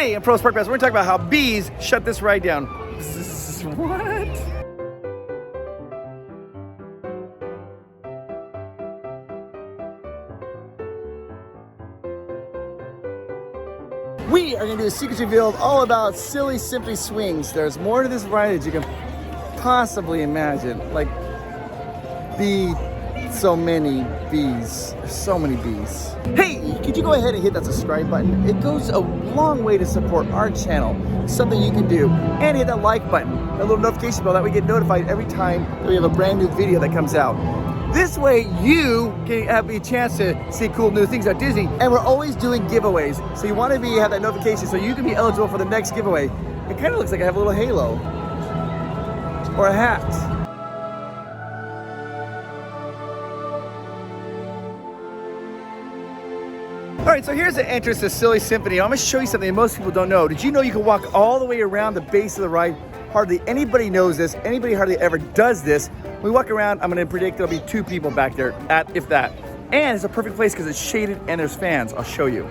Today in Provost Park Pass, we're gonna talk about how bees shut this ride down. What? We are going to do a secret reveal all about Silly Symphony Swings. There's more to this ride than you can possibly imagine. Like, so many bees. There's so many bees. Hey, could you go ahead and hit that subscribe button? It goes a long way to support our channel. It's something you can do. And hit that like button, that little notification bell, that we get notified every time that we have a brand new video that comes out. This way you can have a chance to see cool new things at Disney, and we're always doing giveaways. So you want to have that notification so you can be eligible for the next giveaway. It kind of looks like I have a little halo or a hat. All right, so here's the entrance to Silly Symphony. I'm gonna show you something that most people don't know. Did you know you can walk all the way around the base of the ride? Hardly anybody knows this. Anybody hardly ever does this. When we walk around, I'm gonna predict there'll be 2 people back there, if that. And it's a perfect place because it's shaded and there's fans. I'll show you.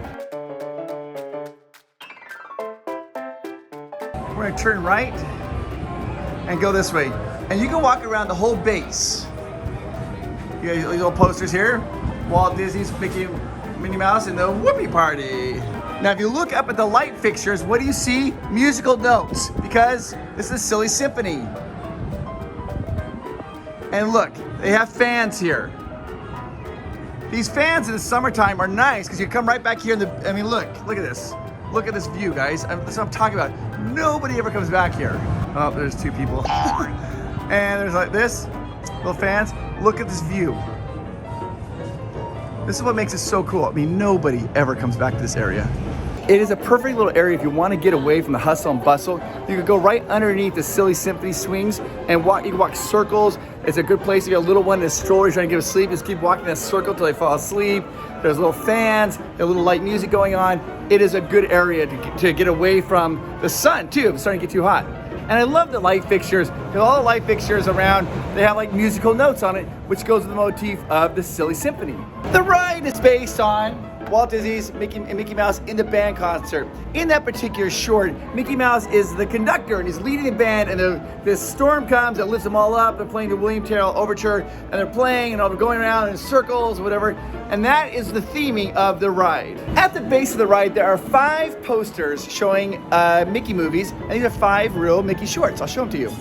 We're gonna turn right and go this way. And you can walk around the whole base. You got these little posters here. Walt Disney's Minnie Mouse and the Whoopie Party. Now, if you look up at the light fixtures, what do you see? Musical notes, because this is Silly Symphony. And look, they have fans here. These fans in the summertime are nice because you come right back here. Look at this. Look at this view, guys. That's what I'm talking about. Nobody ever comes back here. Oh, there's 2 people. And there's like this, little fans. Look at this view. This is what makes it so cool. I mean, nobody ever comes back to this area. It is a perfect little area if you want to get away from the hustle and bustle. You can go right underneath the Silly Symphony Swings and walk. You can walk circles. It's a good place. You got a little one in a stroller trying to get asleep. Just keep walking that circle till they fall asleep. There's little fans, a little light music going on. It is a good area to get away from the sun too. It's starting to get too hot. And I love the light fixtures. All the light fixtures around, they have like musical notes on it, which goes with the motif of the Silly Symphony. The ride is based on Walt Disney's Mickey Mouse in the band concert. In that particular short, Mickey Mouse is the conductor and he's leading the band, and this storm comes and lifts them all up. They're playing the William Tell Overture, and they're playing and they're going around in circles, whatever. And that is the theming of the ride. At the base of the ride, there are 5 posters showing Mickey movies, and these are 5 real Mickey shorts. I'll show them to you.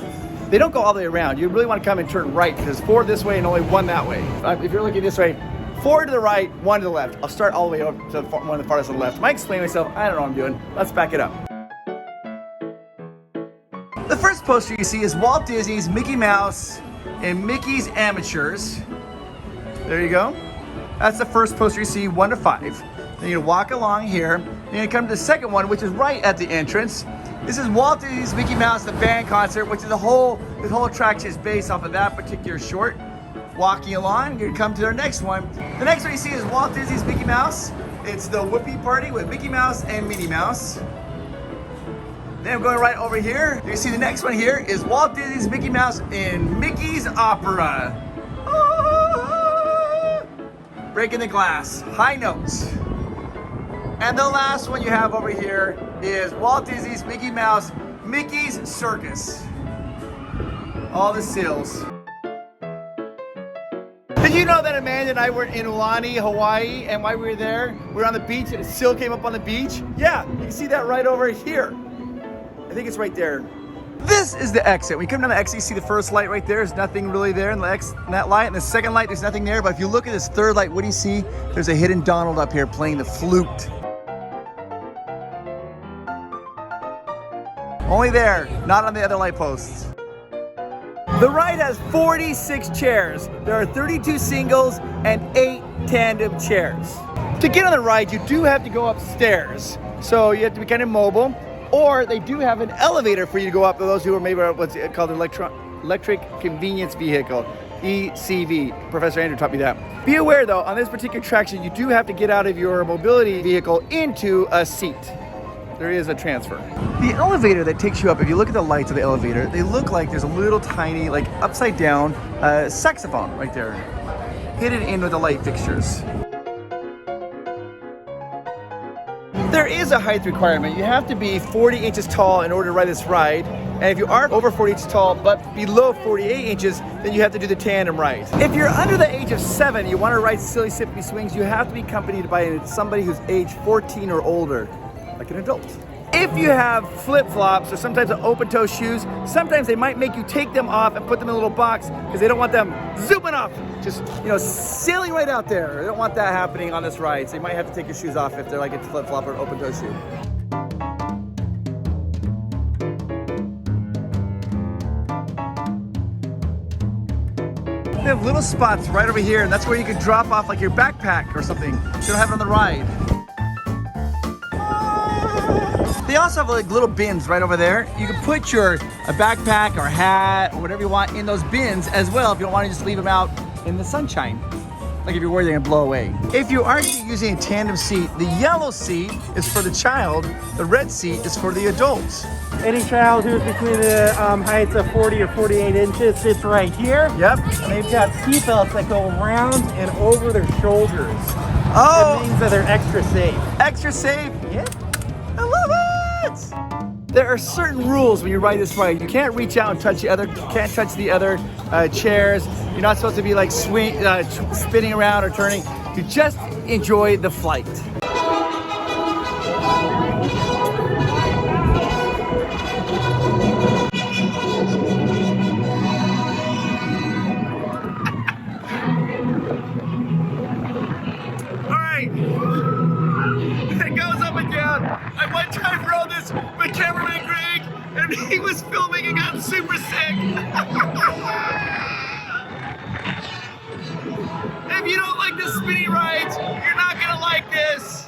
They don't go all the way around. You really want to come and turn right because there's 4 this way and only 1 that way. If you're looking this way, 4 to the right, 1 to the left. I'll start all the way over to the one of the farthest on the left. Am I explaining myself? I don't know what I'm doing. Let's back it up. The first poster you see is Walt Disney's Mickey Mouse and Mickey's Amateurs. There you go. That's the first poster you see, 1 to 5. Then you walk along here. Then you come to the second one, which is right at the entrance. This is Walt Disney's Mickey Mouse, the band concert, which is this whole attraction is based off of that particular short. Walking along, you're gonna come to their next one. The next one you see is Walt Disney's Mickey Mouse. It's the Whoopie Party with Mickey Mouse and Minnie Mouse. Then I'm going right over here. You see the next one here is Walt Disney's Mickey Mouse in Mickey's Opera. Ah! Breaking the glass, high notes. And the last one you have over here is Walt Disney's Mickey Mouse, Mickey's Circus. All the seals. Did you know that Amanda and I were in Ulani, Hawaii, and while we were there, we were on the beach and a seal came up on the beach? Yeah, you can see that right over here. I think it's right there. This is the exit. When you come down the exit, you see the first light right there. There's nothing really there in that light. And the second light, there's nothing there. But if you look at this third light, what do you see? There's a hidden Donald up here playing the flute. Only there, not on the other light posts. The ride has 46 chairs. There are 32 singles and 8 tandem chairs. To get on the ride, you do have to go upstairs. So you have to be kind of mobile, or they do have an elevator for you to go up for those who are maybe what's called an electric convenience vehicle, ECV. Professor Andrew taught me that. Be aware though, on this particular attraction, you do have to get out of your mobility vehicle into a seat. There is a transfer. The elevator that takes you up, if you look at the lights of the elevator, they look like there's a little tiny, like upside down saxophone right there, hidden in with the light fixtures. There is a height requirement. You have to be 40 inches tall in order to ride this ride. And if you are over 40 inches tall, but below 48 inches, then you have to do the tandem ride. If you're under the age of 7, you want to ride Silly Symphony Swings, you have to be accompanied by somebody who's age 14 or older, like an adult. If you have flip-flops or sometimes open-toe shoes, sometimes they might make you take them off and put them in a little box because they don't want them zooming off, just, you know, sailing right out there. They don't want that happening on this ride, so you might have to take your shoes off if they're like a flip-flop or an open-toe shoe. They have little spots right over here, and that's where you can drop off like your backpack or something. You don't have it on the ride. They also have like little bins right over there. You can put a backpack or hat or whatever you want in those bins as well if you don't want to just leave them out in the sunshine. Like if you're worried they're gonna blow away. If you are using a tandem seat, the yellow seat is for the child, the red seat is for the adults. Any child who's between the heights of 40 or 48 inches sits right here. Yep. And they've got seatbelts that go around and over their shoulders. Oh! It means that they're extra safe. Extra safe? Yeah. I love it! There are certain rules when you ride this ride. You can't reach out and touch the other, can't touch the other chairs. You're not supposed to be like spinning around or turning. You just enjoy the flight. I one time rode this with cameraman Greg, and he was filming and got super sick. If you don't like the spinny rides, you're not gonna like this.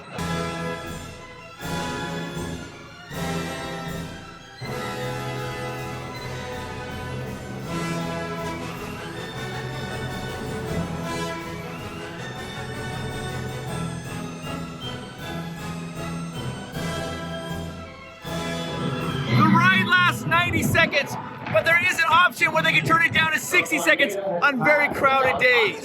The ride lasts 90 seconds, but there is an option where they can turn it down to 60 seconds on very crowded days.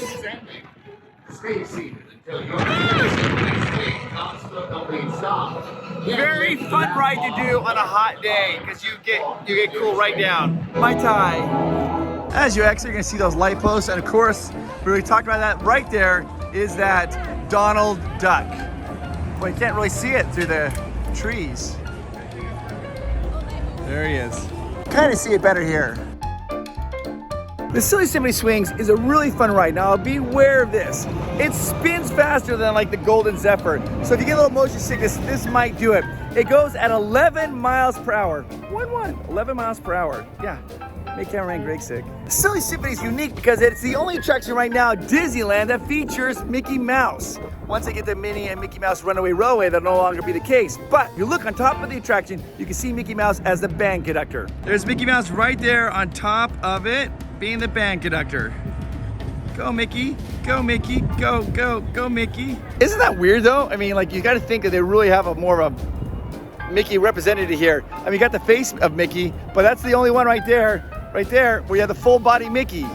Very fun ride to do on a hot day because you get cool right down. Mai Tai. As you exit, you're gonna see those light posts, and of course, we already talked about that. Right there is that Donald Duck. Well, you can't really see it through the trees. There he is. Kind of see it better here. The Silly Symphony Swings is a really fun ride. Now, beware of this. It spins faster than like the Golden Zephyr. So if you get a little motion sickness, this might do it. It goes at 11 miles per hour. 11 miles per hour. Yeah, make cameraman Greg sick. The Silly Symphony is unique because it's the only attraction right now at Disneyland that features Mickey Mouse. Once they get the Minnie and Mickey Mouse Runaway Railway, that'll no longer be the case. But if you look on top of the attraction, you can see Mickey Mouse as the band conductor. There's Mickey Mouse right there on top of it, being the band conductor. Go Mickey, go Mickey, go, go, go Mickey. Isn't that weird though? I mean, like you gotta think that they really have more of a Mickey representative here. I mean, you got the face of Mickey, but that's the only one right there, where you have the full body Mickey.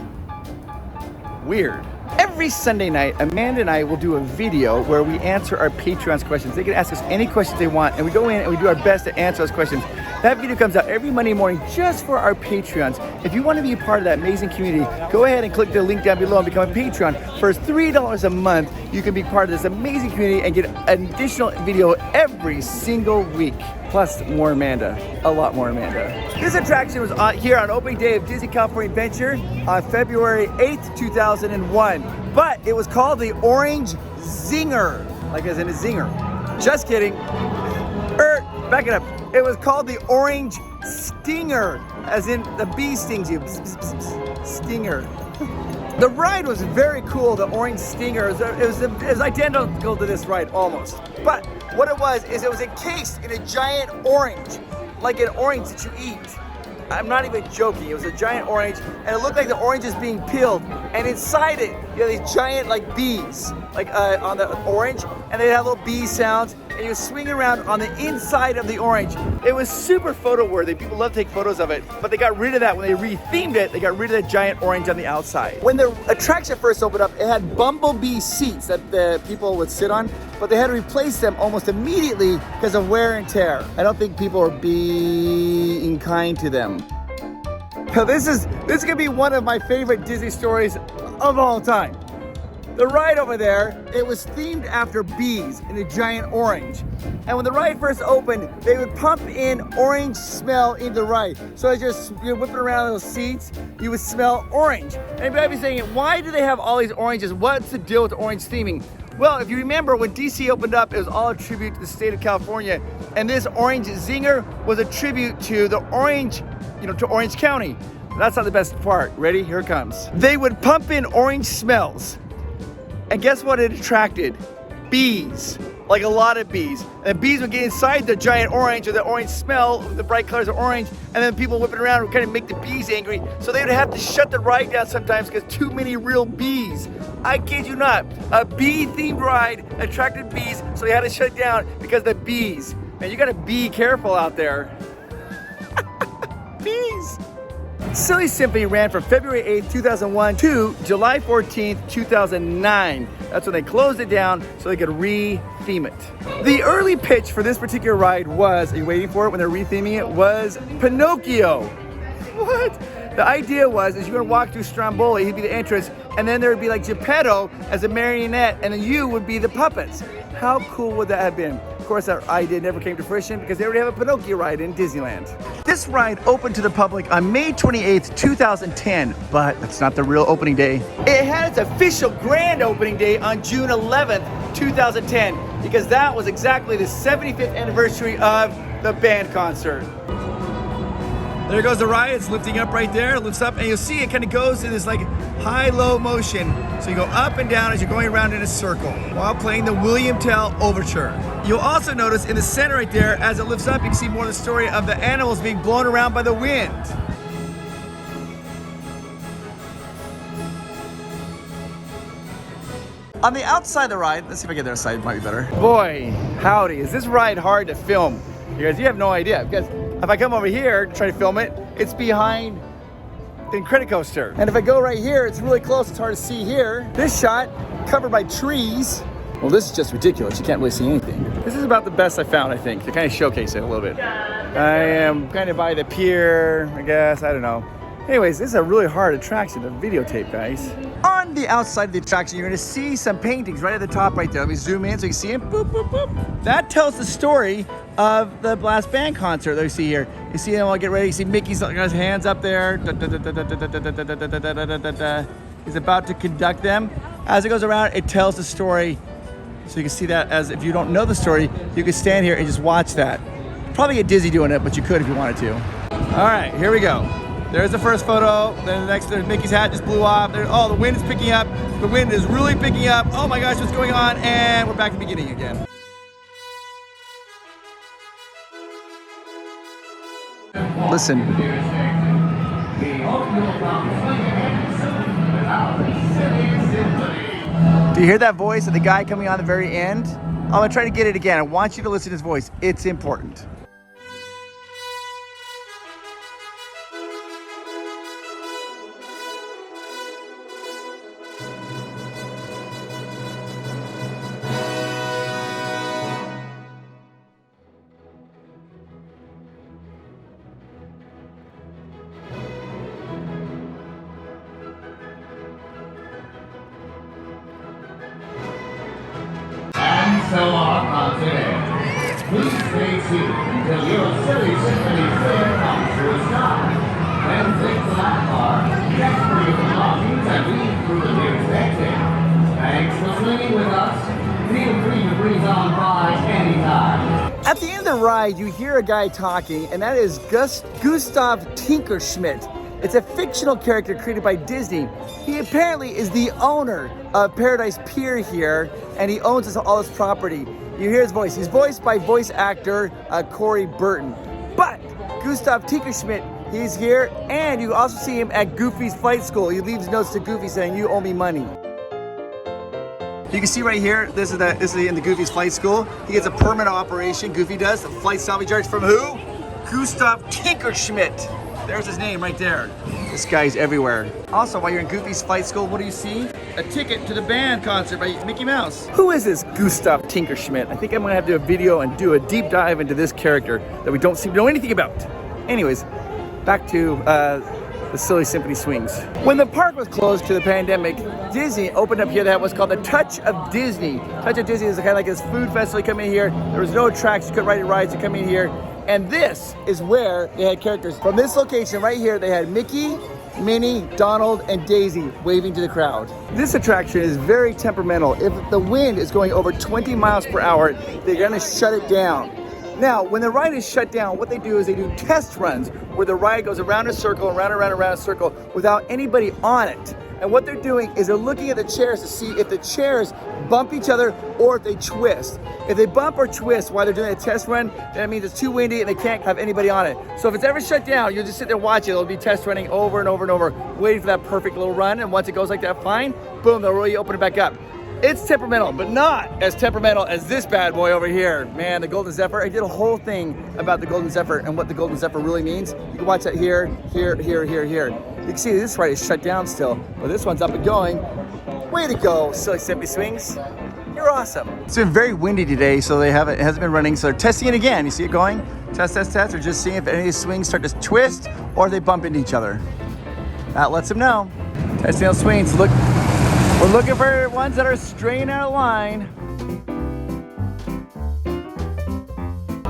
Weird. Every Sunday night, Amanda and I will do a video where we answer our Patreon's questions. They can ask us any questions they want, and we go in and we do our best to answer those questions. That video comes out every Monday morning just for our Patreons. If you want to be a part of that amazing community, go ahead and click the link down below and become a Patreon. For $3 a month, you can be part of this amazing community and get an additional video every single week. Plus more Amanda, a lot more Amanda. This attraction was here on opening day of Disney California Adventure on February 8th, 2001. But it was called the Orange Zinger, like as in a zinger. Just kidding. Back it up. It was called the Orange Stinger, as in the bee stings you. Stinger. The ride was very cool, the Orange Stinger. It was identical to this ride, almost. But what it was is it was encased in a giant orange, like an orange that you eat. I'm not even joking. It was a giant orange, and it looked like the orange is being peeled. And inside it, you have these giant like bees, like on the orange, and they have little bee sounds. and you swing around on the inside of the orange. It was super photo worthy. People love to take photos of it, but they got rid of that when they rethemed it. They got rid of that giant orange on the outside. When the attraction first opened up, it had bumblebee seats that the people would sit on, but they had to replace them almost immediately because of wear and tear. I don't think people are being kind to them. Now this is gonna be one of my favorite Disney stories of all time. The ride over there, it was themed after bees in a giant orange. And when the ride first opened, they would pump in orange smell into the ride. So as you're whipping around those seats, you would smell orange. And you might be saying, why do they have all these oranges? What's the deal with orange theming? Well, if you remember when DC opened up, it was all a tribute to the state of California. And this orange Zinger was a tribute to the orange, to Orange County. That's not the best part. Ready? Here it comes. They would pump in orange smells. And guess what it attracted? Bees. Like a lot of bees. And the bees would get inside the giant orange or the orange smell, the bright colors of orange, and then people whipping around would kind of make the bees angry. So they would have to shut the ride down sometimes because too many real bees. I kid you not. A bee-themed ride attracted bees, so they had to shut it down because of the bees. Man, you gotta be careful out there. Bees. Silly Symphony ran from February 8th, 2001 to July 14th, 2009. That's when they closed it down so they could re-theme it. The early pitch for this particular ride was, are you waiting for it when they're re-theming it, was Pinocchio. What? The idea was, is you're gonna walk through Stromboli, he'd be the entrance, and then there would be like Geppetto as a marionette, and then you would be the puppets. How cool would that have been? Of course, that idea never came to fruition because they already have a Pinocchio ride in Disneyland. This ride opened to the public on May 28th, 2010, but that's not the real opening day. It had its official grand opening day on June 11th, 2010, because that was exactly the 75th anniversary of the band concert. There goes the ride, it's lifting up right there, it lifts up, and you'll see it kind of goes in this like high-low motion. So you go up and down as you're going around in a circle while playing the William Tell Overture. You'll also notice in the center right there, as it lifts up, you can see more of the story of the animals being blown around by the wind. On the outside of the ride, let's see if I get there side, it might be better. Boy, howdy, is this ride hard to film? You guys, you have no idea, because if I come over here to try to film it, it's behind the Incredicoaster. And if I go right here, it's really close, it's hard to see here. This shot, covered by trees. Well, this is just ridiculous, you can't really see anything. This is about the best I found, I think, to kind of showcase it a little bit. I am kind of by the pier, I guess, I don't know. Anyways, this is a really hard attraction to videotape, guys. On the outside of the attraction, you're gonna see some paintings right at the top right there. Let me zoom in so you can see them. Boop, boop, boop. That tells the story of the last band concert that we see here. You see them all get ready. You see Mickey's got his hands up there. He's about to conduct them. As it goes around, it tells the story. So you can see that as if you don't know the story, you could stand here and just watch that. Probably get dizzy doing it, but you could if you wanted to. All right, here we go. There's the first photo, then the next, there's Mickey's hat just blew off. Oh, the wind is picking up. The wind is really picking up. Oh my gosh, what's going on? And we're back to the beginning again. Listen. Do you hear that voice of the guy coming on the very end? I'm gonna try to get it again. I want you to listen to his voice. It's important. So on today. Please stay tuned until your Silly Symphony Swing comes to a stop. Then take the lap bar, check for your belongings, and leave through the nearest exit. Thanks for swinging with us. Feel free to breeze on by anytime. At the end of the ride, you hear a guy talking, and that is Gustav Tinkerschmidt. It's a fictional character created by Disney. He apparently is the owner of Paradise Pier here, and he owns all this property. You hear his voice. He's voiced by voice actor Corey Burton. But Gustav Tinkerschmidt, he's here, and you also see him at Goofy's flight school. He leaves notes to Goofy saying, "You owe me money." You can see right here, this is in the Goofy's flight school. He gets a permanent operation, Goofy does, the flight salvage yard from who? Gustav Tinkerschmidt. There's his name right there. This guy's everywhere. Also, while you're in Goofy's flight school, what do you see? A ticket to the band concert by Mickey Mouse. Who is this Gustav Tinkerschmidt? I think I'm gonna have to do a video and do a deep dive into this character that we don't seem to know anything about. Anyways, back to the Silly Symphony Swings. When the park was closed to the pandemic, Disney opened up here that was called the Touch of Disney. Touch of Disney is kind of like this food festival. You come in here, there was no attractions, you couldn't ride any rides, you come in here, and this is where they had characters. From this location right here, they had Mickey, Minnie, Donald, and Daisy waving to the crowd. This attraction is very temperamental. If the wind is going over 20 miles per hour, they're gonna shut it down. Now, when the ride is shut down, what they do is they do test runs where the ride goes around a circle, around a circle without anybody on it. And what they're doing is they're looking at the chairs to see if the chairs bump each other or if they twist. If they bump or twist while they're doing a test run, then that means it's too windy and they can't have anybody on it. So if it's ever shut down, you'll just sit there watching. It'll be test running over and over and over, waiting for that perfect little run. And once it goes like that, fine, boom, they'll really open it back up. It's temperamental, but not as temperamental as this bad boy over here. Man, the Golden Zephyr. I did a whole thing about the Golden Zephyr and what the Golden Zephyr really means. You can watch that here. You can see this ride is shut down still, but this one's up and going. Way to go, Silly Symphony Swings. You're awesome. It's been very windy today, so it hasn't been running, so they're testing it again. You see it going? Test. They're just seeing if any of these swings start to twist or if they bump into each other. That lets them know. Testing those swings. Look. We're looking for ones that are straying out of line.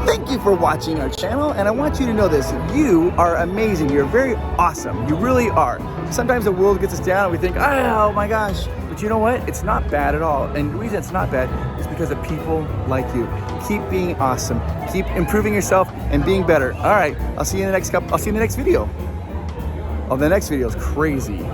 Thank you for watching our channel, and I want you to know this. You are amazing. You're very awesome. You really are. Sometimes the world gets us down and we think, oh my gosh. But you know what? It's not bad at all. And the reason it's not bad is because of people like you. Keep being awesome. Keep improving yourself and being better. All right, I'll see you in the next video. Oh, the next video is crazy.